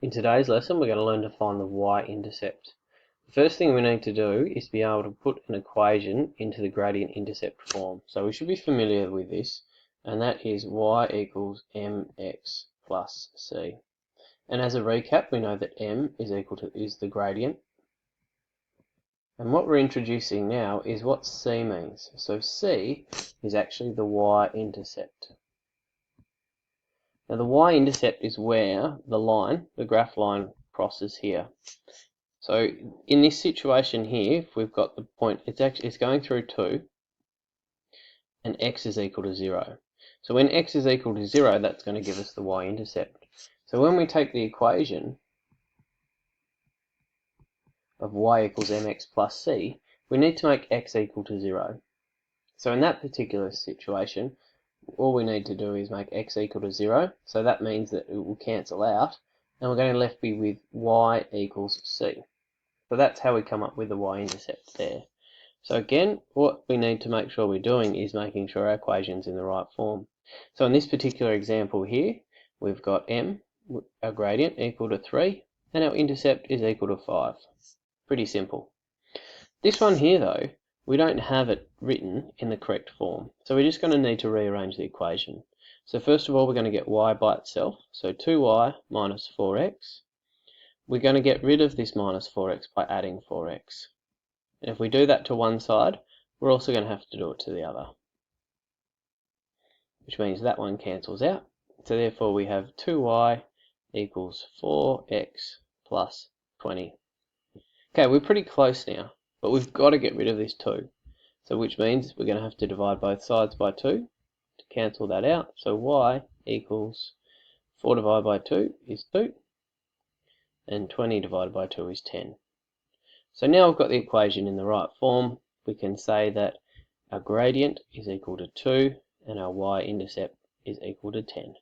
In today's lesson, we're going to learn to find the y-intercept. The first thing we need to do is be able to put an equation into the gradient-intercept form. So we should be familiar with this, and that is y equals mx plus c. And as a recap, we know that m is the gradient. And what we're introducing now is what c means. So c is actually the y-intercept. Now the y-intercept is where the graph line crosses here. So in this situation here, if we've got the point, it's going through 2, and x is equal to 0. So when x is equal to 0, that's going to give us the y-intercept. So when we take the equation of y equals mx plus c, we need to make x equal to 0. So in that particular situation, all we need to do is make x equal to 0. So that means that it will cancel out, and we're going to left be with y equals c. So that's how we come up with the y-intercept there. So again, what we need to make sure we're doing is making sure our equation's in the right form. So in this particular example here, we've got m, our gradient, equal to 3, and our intercept is equal to 5. Pretty simple. This one here though, we don't have it written in the correct form. So we're just going to need to rearrange the equation. So first of all, we're going to get y by itself. So 2y minus 4x. We're going to get rid of this minus 4x by adding 4x. And if we do that to one side, we're also going to have to do it to the other. Which means that one cancels out. So therefore we have 2y equals 4x plus 20. Okay, we're pretty close now, but we've got to get rid of this 2. So which means we're going to have to divide both sides by 2 to cancel that out. So y equals 4 divided by 2 is 2. And 20 divided by 2 is 10. So now we've got the equation in the right form. We can say that our gradient is equal to 2 and our y-intercept is equal to 10.